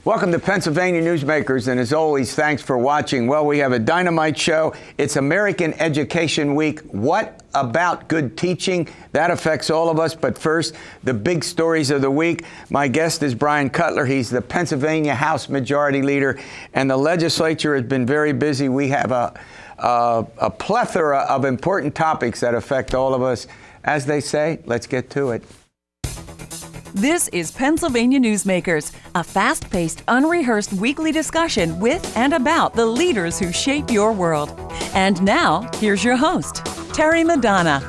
Welcome to Pennsylvania Newsmakers, and as always, thanks for watching. Well, we have a dynamite show. It's American Education Week. What about good teaching? That affects all of us. But first, the big stories of the week. My guest is Bryan Cutler. He's the Pennsylvania House Majority Leader, and the legislature has been very busy. We have a plethora of important topics that affect all of us. As they say, let's get to it. This is Pennsylvania Newsmakers, a fast-paced, unrehearsed weekly discussion with and about the leaders who shape your world. And now, here's your host, Terry Madonna.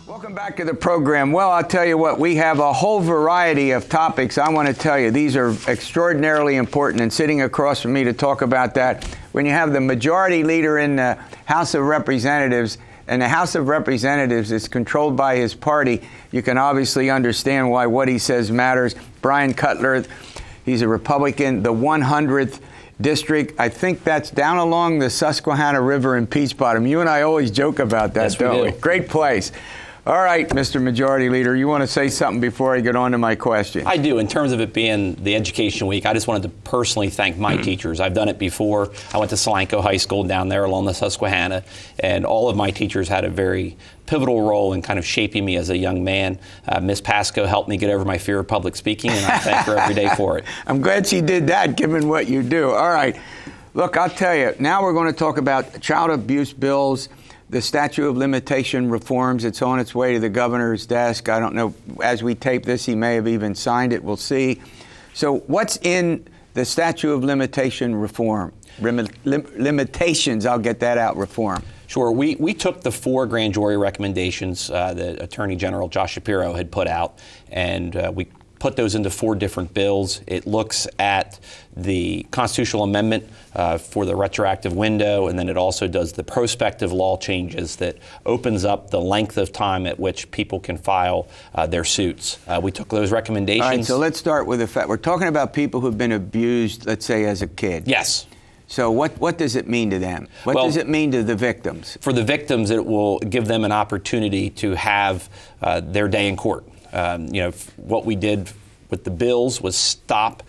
Welcome back to the program. Well, I'll tell you what, we have a whole variety of topics. I want to tell you, these are extraordinarily important, and sitting across from me to talk about that, when you have the majority leader in the House of Representatives, and the House of Representatives is controlled by his party, you can obviously understand why what he says matters. Bryan Cutler, he's a Republican, the 100th District. I think that's down along the Susquehanna River in Peach Bottom. You and I always joke about that, don't we? Great place. All right, Mr. Majority Leader, you want to say something before I get on to my question? I do. In terms of it being the Education Week, I just wanted to personally thank my teachers. I've done it before. I went to Solanco High School down there along the Susquehanna, and all of my teachers had a very pivotal role in kind of shaping me as a young man. Miss Pasco helped me get over my fear of public speaking, and I thank her every day for it. I'm glad she did that, given what you do. All right. Look, I'll tell you, now we're going to talk about child abuse bills. The statute of limitation reforms, it's on its way to the governor's desk. I don't know, as we tape this, he may have even signed it. We'll see. So what's in the statute of limitation reform? Limitations, I'll get that out, reform. Sure. We took the 4 grand jury recommendations that Attorney General Josh Shapiro had put out, and we put those into 4 different bills. It looks at the constitutional amendment for the retroactive window, and then it also does the prospective law changes that opens up the length of time at which people can file their suits. We took those recommendations. All right, so let's start with the fact. We're talking about people who've been abused, let's say, as a kid. Yes. So what does it mean to them? What does it mean to the victims? For the victims, it will give them an opportunity to have their day in court. What we did with the bills was stop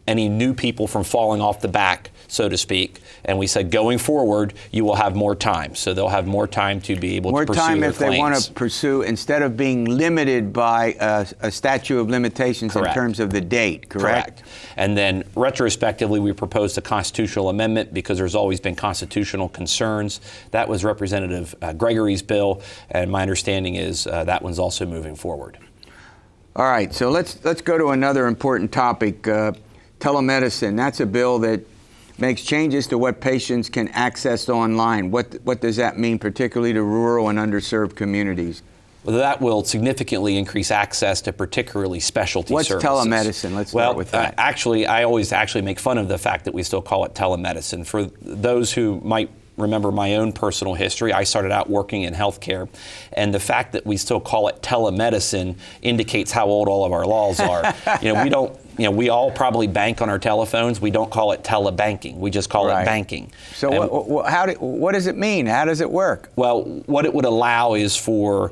any new people from falling off the back, so to speak. And we said, going forward, you will have more time. So they'll have more time to be able to pursue their claims. More time if they want to pursue, instead of being limited by a statute of limitations. Correct. In terms of the date, correct? And then retrospectively, we proposed a constitutional amendment because there's always been constitutional concerns. That was Representative Gregory's bill, and my understanding is that one's also moving forward. All right, so let's go to another important topic, telemedicine. That's a bill that makes changes to what patients can access online. What does that mean, particularly to rural and underserved communities? Well, that will significantly increase access to particularly specialty services. What's telemedicine? Let's start with that. Actually, I always make fun of the fact that we still call it telemedicine. For those who might remember my own personal history, I started out working in healthcare, and the fact that we still call it telemedicine indicates how old all of our laws are. We all probably bank on our telephones. We don't call it telebanking. We just call it banking. So what does it mean? How does it work? Well, what it would allow is for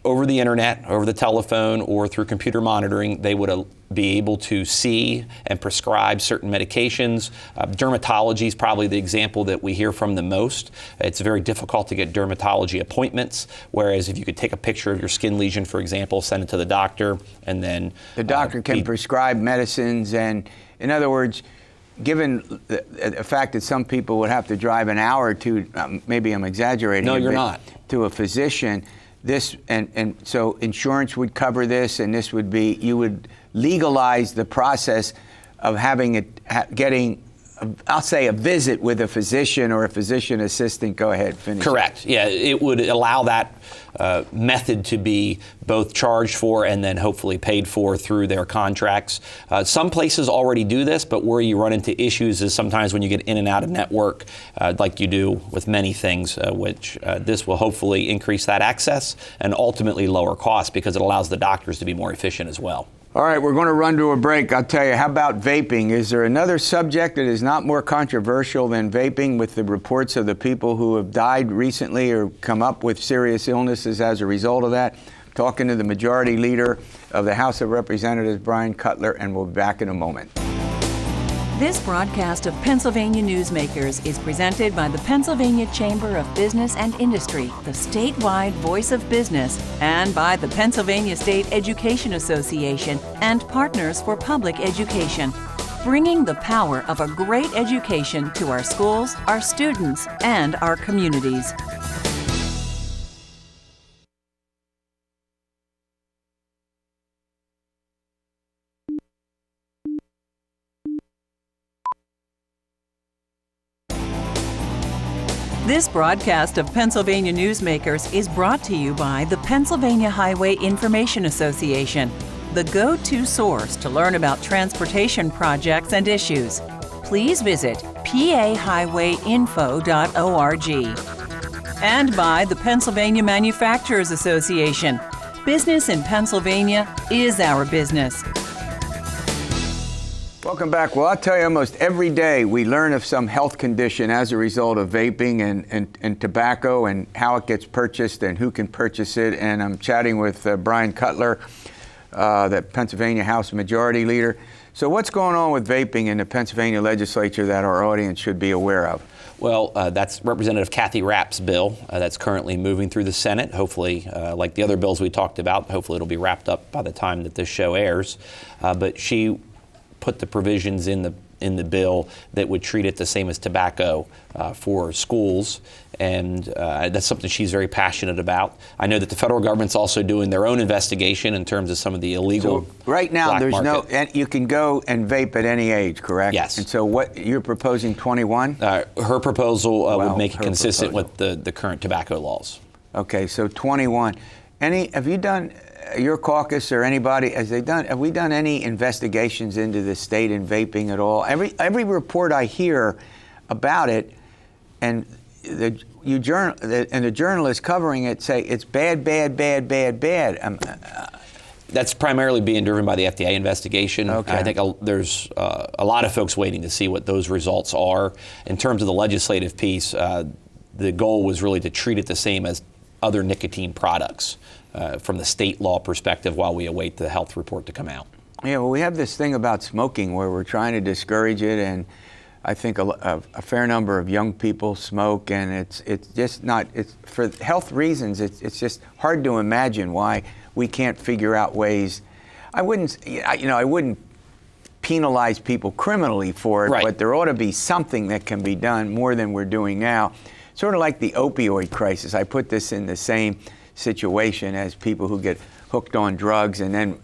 over the internet, over the telephone, or through computer monitoring, they would be able to see and prescribe certain medications. Dermatology is probably the example that we hear from the most. It's very difficult to get dermatology appointments, whereas if you could take a picture of your skin lesion, for example, send it to the doctor, and then the doctor can prescribe medicines. And in other words, given the fact that some people would have to drive an hour to, maybe I'm exaggerating. No, you're not. To a physician, this and so insurance would cover this, and this would be, you would legalize the process of getting, I'll say, a visit with a physician or a physician assistant. Go ahead, finish. Correct. Yeah, it would allow that method to be both charged for and then hopefully paid for through their contracts. Some places already do this, but where you run into issues is sometimes when you get in and out of network, like you do with many things, which this will hopefully increase that access and ultimately lower costs because it allows the doctors to be more efficient as well. All right, we're going to run to a break. I'll tell you, how about vaping? Is there another subject that is not more controversial than vaping, with the reports of the people who have died recently or come up with serious illnesses as a result of that? talking to the Majority Leader of the House of Representatives, Bryan Cutler, and we'll be back in a moment. This broadcast of Pennsylvania Newsmakers is presented by the Pennsylvania Chamber of Business and Industry, the statewide voice of business, and by the Pennsylvania State Education Association and Partners for Public Education, bringing the power of a great education to our schools, our students, and our communities. This broadcast of Pennsylvania Newsmakers is brought to you by the Pennsylvania Highway Information Association, the go-to source to learn about transportation projects and issues. Please visit pahighwayinfo.org. And by the Pennsylvania Manufacturers Association. Business in Pennsylvania is our business. Welcome back. Well, I'll tell you, almost every day we learn of some health condition as a result of vaping and tobacco and how it gets purchased and who can purchase it. And I'm chatting with Bryan Cutler, the Pennsylvania House Majority Leader. So what's going on with vaping in the Pennsylvania legislature that our audience should be aware of? Well, that's Representative Kathy Rapp's bill that's currently moving through the Senate. Hopefully, like the other bills we talked about, hopefully it'll be wrapped up by the time that this show airs. But she put the provisions in the bill that would treat it the same as tobacco for schools, and that's something she's very passionate about. I know that the federal government's also doing their own investigation in terms of some of the illegal. So right now, black there's market. no. You can go and vape at any age, correct? Yes. And so what you're proposing, 21? Her proposal would make it her consistent proposal. with the current tobacco laws. Okay, so 21. Have you done? Your caucus or anybody, have we done any investigations into the state in vaping at all? Every report I hear about it, and the journalists covering it say it's bad. That's primarily being driven by the FDA investigation. Okay. I think there's a lot of folks waiting to see what those results are. In terms of the legislative piece, the goal was really to treat it the same as other nicotine products. From the state law perspective while we await the health report to come out. Yeah, well, we have this thing about smoking where we're trying to discourage it, and I think a fair number of young people smoke, and it's just not, it's for health reasons, it's just hard to imagine why we can't figure out ways. I wouldn't penalize people criminally for it, right. But there ought to be something that can be done more than we're doing now. Sort of like the opioid crisis. I put this in the same situation as people who get hooked on drugs, and then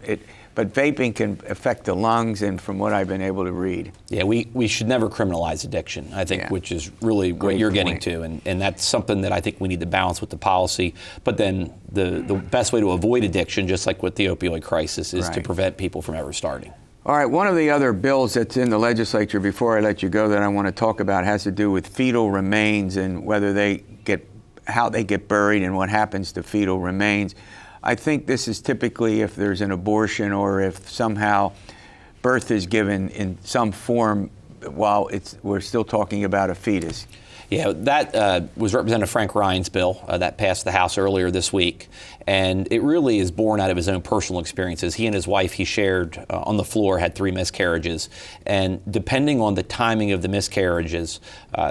but vaping can affect the lungs, and from what I've been able to read. Yeah, we should never criminalize addiction, I think, which is really what you're getting to, and that's something that I think we need to balance with the policy. But then the best way to avoid addiction, just like with the opioid crisis, is to prevent people from ever starting. All right, one of the other bills that's in the legislature, before I let you go, that I want to talk about has to do with fetal remains and how they get buried and what happens to fetal remains. I think this is typically if there's an abortion or if somehow birth is given in some form while we're still talking about a fetus. Yeah, that was Representative Frank Ryan's bill that passed the House earlier this week, and it really is born out of his own personal experiences. He and his wife, he shared on the floor, had 3 miscarriages, and depending on the timing of the miscarriages,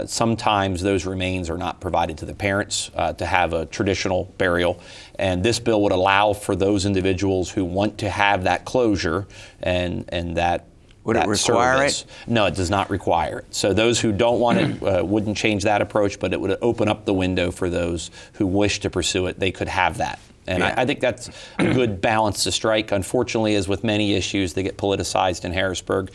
sometimes those remains are not provided to the parents to have a traditional burial, and this bill would allow for those individuals who want to have that closure and that. Would it require it? No, it does not require it. So those who don't want it wouldn't change that approach, but it would open up the window for those who wish to pursue it. They could have that. And I think that's a good balance to strike. Unfortunately, as with many issues, they get politicized in Harrisburg.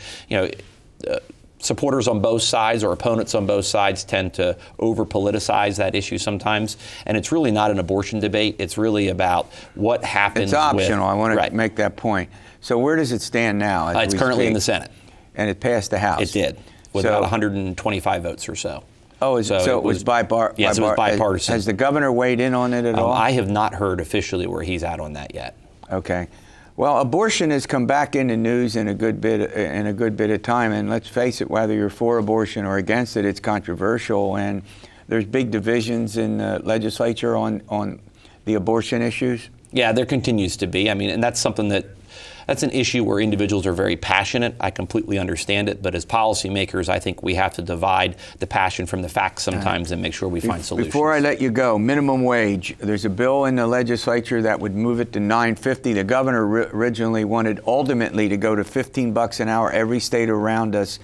Supporters on both sides or opponents on both sides tend to over-politicize that issue sometimes. And it's really not an abortion debate. It's really about what happens. It's optional. I want to make that point. So where does it stand now? It's currently in the Senate. And it passed the House? It did, with about 125 votes or so. Oh, so it was bipartisan? Yes, it was bipartisan. Has the governor weighed in on it at all? I have not heard officially where he's at on that yet. Okay. Well, abortion has come back in the news in a good bit of time, and let's face it, whether you're for abortion or against it, it's controversial, and there's big divisions in the legislature on the abortion issues. Yeah, there continues to be. I mean, and that's something that's an issue where individuals are very passionate. I completely understand it, but as policymakers, I think we have to divide the passion from the facts sometimes and make sure we find solutions. Before I let you go, minimum wage. There's a bill in the legislature that would move it to $9.50. The governor originally wanted ultimately to go to $15 an hour. Every state around us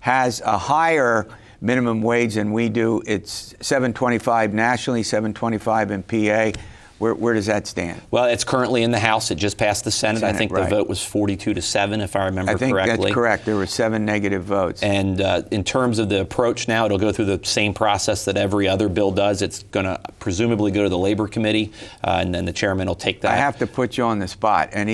has a higher minimum wage than we do. It's $7.25 nationally, $7.25 in PA. Where does that stand? Well, it's currently in the House. It just passed the Senate. I think the vote was 42-7, if I remember correctly. I think that's correct. There were 7 negative votes. And in terms of the approach now, it'll go through the same process that every other bill does. It's going to presumably go to the Labor Committee, and then the chairman will take that. I have to put you on the spot. And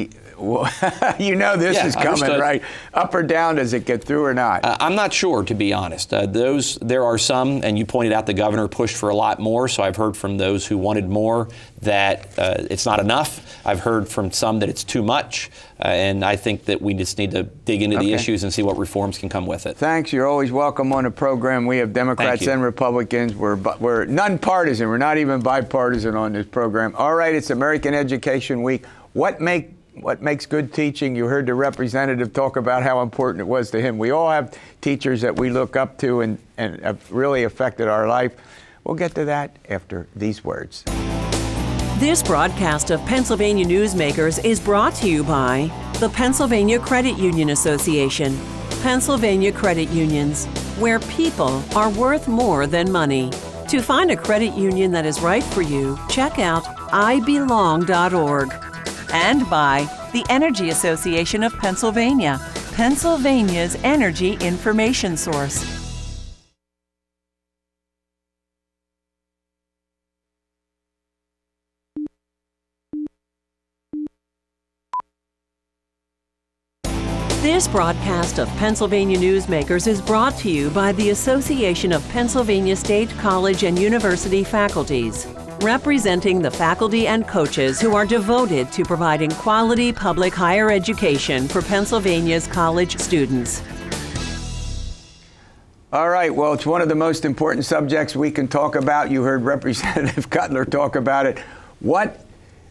you know this is coming, understood. Right? Up or down, does it get through or not? I'm not sure, to be honest. There are some, and you pointed out the governor pushed for a lot more, so I've heard from those who wanted more that it's not enough. I've heard from some that it's too much, and I think that we just need to dig into the issues and see what reforms can come with it. Thanks. You're always welcome on the program. We have Democrats and Republicans. We're nonpartisan. We're not even bipartisan on this program. All right, it's American Education Week. What makes good teaching? You heard the representative talk about how important it was to him. We all have teachers that we look up to and have really affected our life. We'll get to that after these words. This broadcast of Pennsylvania Newsmakers is brought to you by the Pennsylvania Credit Union Association. Pennsylvania Credit Unions, where people are worth more than money. To find a credit union that is right for you, check out ibelong.org. And by the Energy Association of Pennsylvania, Pennsylvania's energy information source. This broadcast of Pennsylvania Newsmakers is brought to you by the Association of Pennsylvania State College and University Faculties, representing the faculty and coaches who are devoted to providing quality public higher education for Pennsylvania's college students. All right, well, it's one of the most important subjects we can talk about. You heard Representative Cutler talk about it. What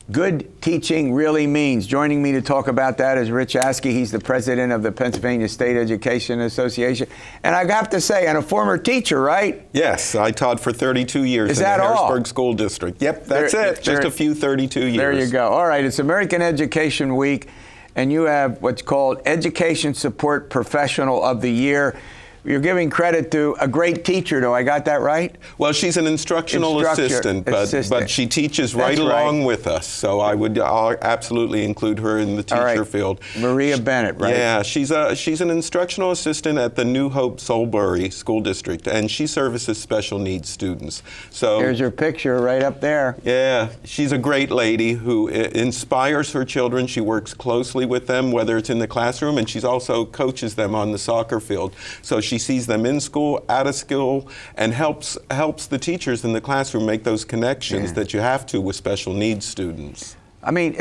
good teaching really means. Joining me to talk about that is Rich Askey. He's the president of the Pennsylvania State Education Association. And I have to say, and a former teacher, right? Yes, I taught for 32 years in the Harrisburg School District. Yep, that's it. Just a few 32 years. There you go. All right, it's American Education Week, and you have what's called Education Support Professional of the Year. You're giving credit to a great teacher, though. I got that right? Well, she's an instructional assistant, but she teaches along with us. So I'll absolutely include her in the teacher field. Maria Bennett, right? Yeah, she's an instructional assistant at the New Hope Soulbury School District, and she services special needs students. So there's her picture right up there. Yeah, she's a great lady who inspires her children. She works closely with them, whether it's in the classroom, and she's also coaches them on the soccer field. So she sees them in school, out of school, and helps the teachers in the classroom make those connections that you have to with special needs students. I mean,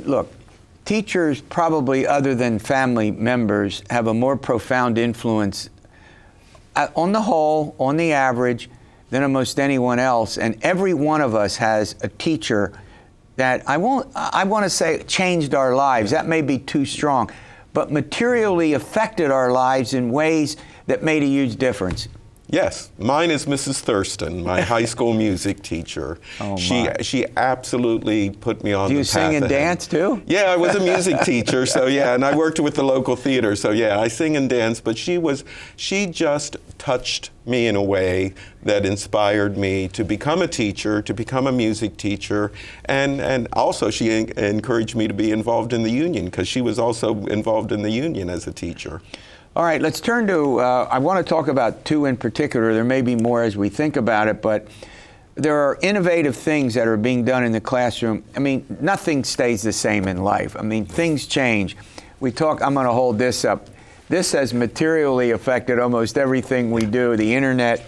look, teachers probably, other than family members, have a more profound influence on the whole, on the average, than almost anyone else. And every one of us has a teacher that I want to say changed our lives. That may be too strong, but materially affected our lives in ways that made a huge difference. Yes, mine is Mrs. Thurston, my high school music teacher. Oh, she absolutely put me on the path. Do you sing and ahead. dance too? Yeah, I was a music teacher, so yeah, and I worked with the local theater, so yeah, I sing and dance. But she just touched me in a way that inspired me to become a teacher, to become a music teacher, and also she encouraged me to be involved in the union because she was also involved in the union as a teacher. All right, let's turn to, I want to talk about two in particular. There may be more as we think about it, but there are innovative things that are being done in the classroom. I mean, nothing stays the same in life. I mean, things change. I'm going to hold this up. This has materially affected almost everything we do, the internet.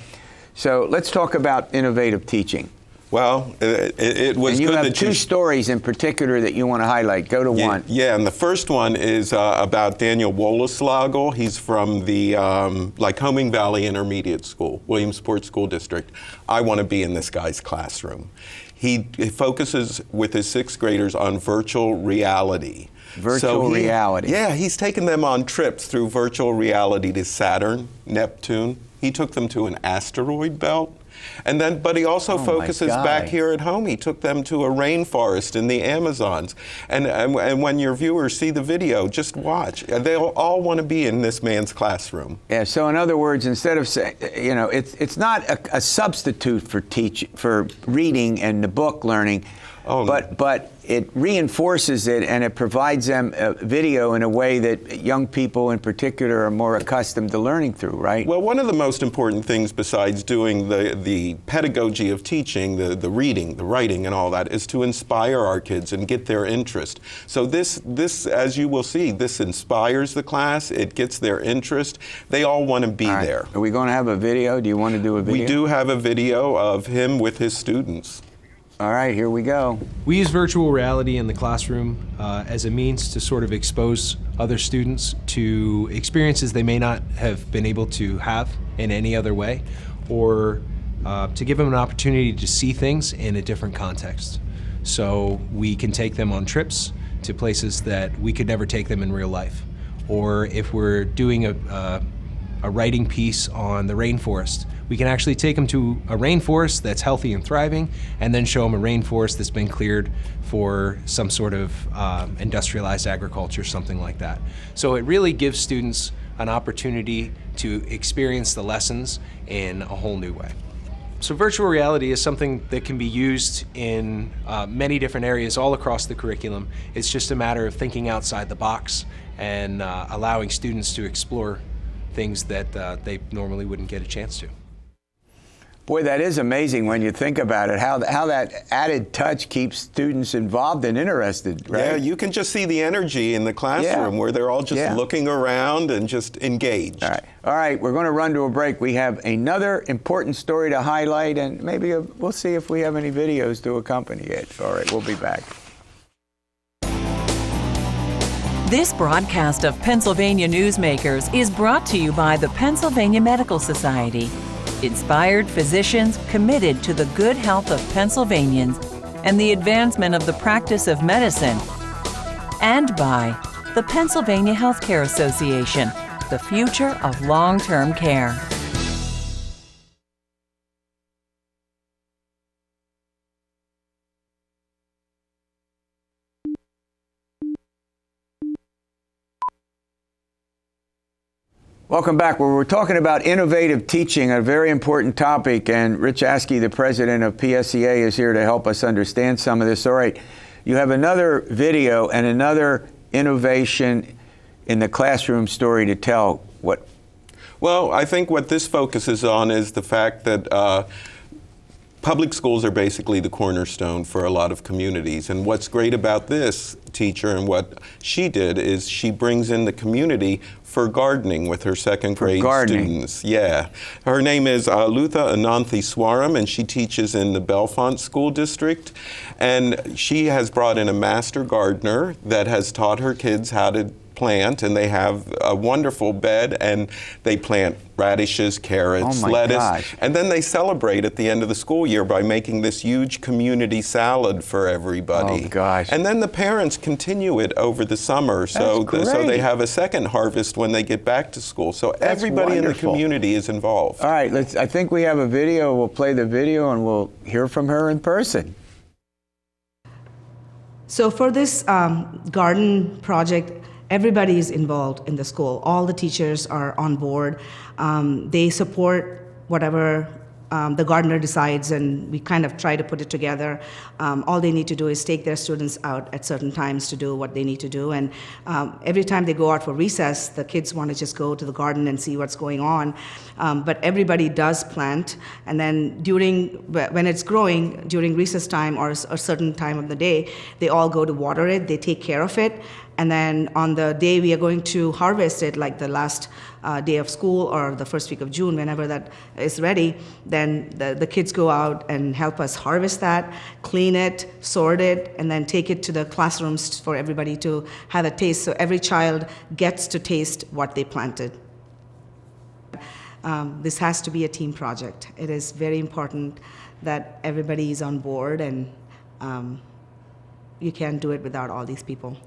So let's talk about innovative teaching. Well, it was and you good have that two stories in particular that you want to highlight. Go to one. Yeah, and the first one is about Daniel Woleslagle. He's from the Lycoming Valley Intermediate School, Williamsport School District. I want to be in this guy's classroom. He focuses with his sixth graders on virtual reality. Virtual reality. Yeah, he's taken them on trips through virtual reality to Saturn, Neptune. He took them to an asteroid belt. And then, but he also focuses back here at home. He took them to a rainforest in the Amazons. And when your viewers see the video, just watch. They'll all want to be in this man's classroom. Yeah. So in other words, instead of saying, you know, it's not a substitute for reading and the book learning, but it reinforces it and it provides them a video in a way that young people in particular are more accustomed to learning through, right? Well, one of the most important things besides doing the pedagogy of teaching, the reading, the writing and all that, is to inspire our kids and get their interest. So this, as you will see, this inspires the class, it gets their interest. They all want to be there. Are we going to have a video? Do you want to do a video? We do have a video of him with his students. All right, here we go. We use virtual reality in the classroom as a means to sort of expose other students to experiences they may not have been able to have in any other way, or to give them an opportunity to see things in a different context. So we can take them on trips to places that we could never take them in real life. Or if we're doing a writing piece on the rainforest, we can actually take them to a rainforest that's healthy and thriving, and then show them a rainforest that's been cleared for some sort of industrialized agriculture, something like that. So it really gives students an opportunity to experience the lessons in a whole new way. So virtual reality is something that can be used in many different areas all across the curriculum. It's just a matter of thinking outside the box and allowing students to explore things that they normally wouldn't get a chance to. Boy, that is amazing when you think about it, how that added touch keeps students involved and interested, right? Yeah, you can just see the energy in the classroom where they're all just looking around and just engaged. All right, we're going to run to a break. We have another important story to highlight, and maybe we'll see if we have any videos to accompany it. All right, we'll be back. This broadcast of Pennsylvania Newsmakers is brought to you by the Pennsylvania Medical Society. Inspired physicians committed to the good health of Pennsylvanians and the advancement of the practice of medicine. And by the Pennsylvania Healthcare Association, the future of long-term care. Welcome back. Well, we're talking about innovative teaching, a very important topic, and Rich Askey, the president of PSEA, is here to help us understand some of this. All right, you have another video and another innovation in the classroom story to tell. What? Well, I think what this focuses on is the fact that public schools are basically the cornerstone for a lot of communities. And what's great about this teacher and what she did is she brings in the community for gardening with her second grade students. Yeah. Her name is Lutha Ananthi Swaram, and she teaches in the Bellefonte School District. And she has brought in a master gardener that has taught her kids how to plant, and they have a wonderful bed, and they plant radishes, carrots, lettuce, and then they celebrate at the end of the school year by making this huge community salad for everybody. Oh gosh. And then the parents continue it over the summer, so they have a second harvest when they get back to school. So everybody in the community is involved. All right, I think we have a video. We'll play the video and we'll hear from her in person. So for this garden project, everybody is involved in the school. All the teachers are on board. They support whatever the gardener decides, and we kind of try to put it together. All they need to do is take their students out at certain times to do what they need to do. And every time they go out for recess, the kids want to just go to the garden and see what's going on. But everybody does plant. And then when it's growing, during recess time or a certain time of the day, they all go to water it. They take care of it. And then on the day we are going to harvest it, like the last day of school or the first week of June, whenever that is ready, then the kids go out and help us harvest that, clean it, sort it, and then take it to the classrooms for everybody to have a taste. So every child gets to taste what they planted. This has to be a team project. It is very important that everybody is on board, and you can't do it without all these people.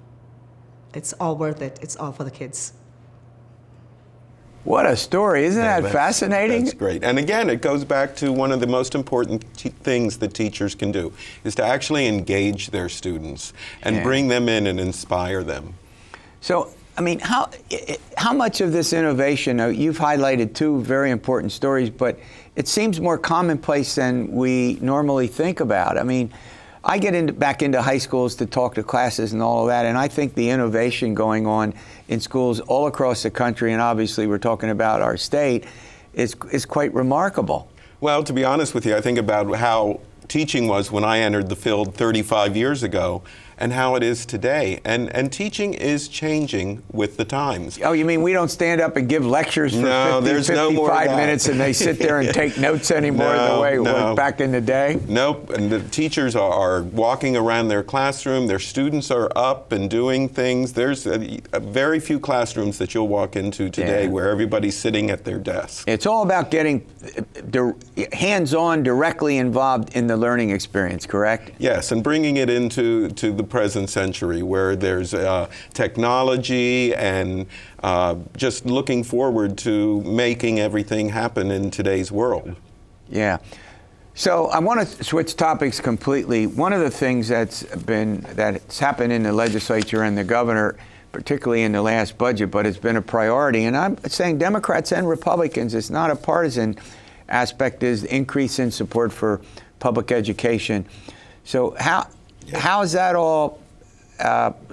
It's all worth it. It's all for the kids. What a story. Isn't that fascinating? That's great. And again, it goes back to one of the most important things that teachers can do, is to actually engage their students and bring them in and inspire them. So, I mean, how much of this innovation, you've highlighted two very important stories, but it seems more commonplace than we normally think about. I mean, I get back into high schools to talk to classes and all of that, and I think the innovation going on in schools all across the country, and obviously we're talking about our state, is quite remarkable. Well, to be honest with you, I think about how teaching was when I entered the field 35 years ago, and how it is today. And teaching is changing with the times. Oh, you mean we don't stand up and give lectures for 55 minutes and they sit there and take notes anymore the way it was back in the day? Nope. And the teachers are walking around their classroom. Their students are up and doing things. There's very few classrooms that you'll walk into today where everybody's sitting at their desk. It's all about getting hands-on, directly involved in the learning experience, correct? Yes, and bringing it into the present century, where there's technology and just looking forward to making everything happen in today's world. Yeah. So I want to switch topics completely. One of the things that's happened in the legislature and the governor, particularly in the last budget, but it's been a priority, and I'm saying Democrats and Republicans, it's not a partisan aspect, is the increase in support for public education. So how is that all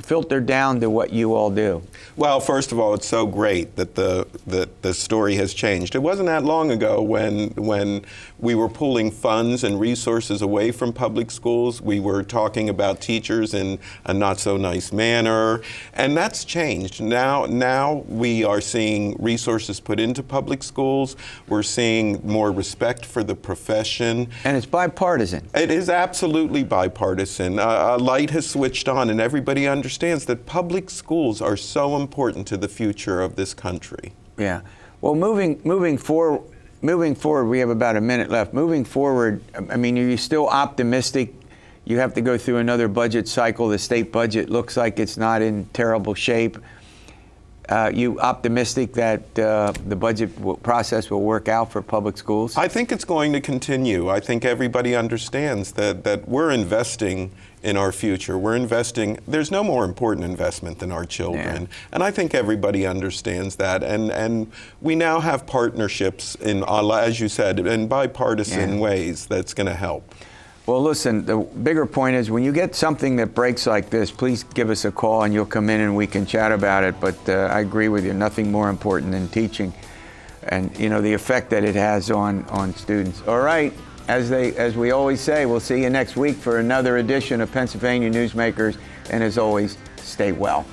filtered down to what you all do? Well, first of all, it's so great that the story has changed. It wasn't that long ago when we were pulling funds and resources away from public schools. We were talking about teachers in a not so nice manner, and that's changed. Now we are seeing resources put into public schools. We're seeing more respect for the profession. And it's bipartisan. It is absolutely bipartisan. A light has switched on, and everybody understands that public schools are so important to the future of this country. Yeah. Well, moving forward, we have about a minute left. Moving forward, I mean, are you still optimistic? You have to go through another budget cycle. The state budget looks like it's not in terrible shape. You optimistic that the budget process will work out for public schools? I think it's going to continue. I think everybody understands that we're investing in our future. We're investing. There's no more important investment than our children. Yeah. And I think everybody understands that. And we now have partnerships in, as you said, in bipartisan ways that's going to help. Well, listen, the bigger point is when you get something that breaks like this, please give us a call and you'll come in and we can chat about it. But I agree with you, nothing more important than teaching and, you know, the effect that it has on students. All right, as we always say, we'll see you next week for another edition of Pennsylvania Newsmakers. And as always, stay well.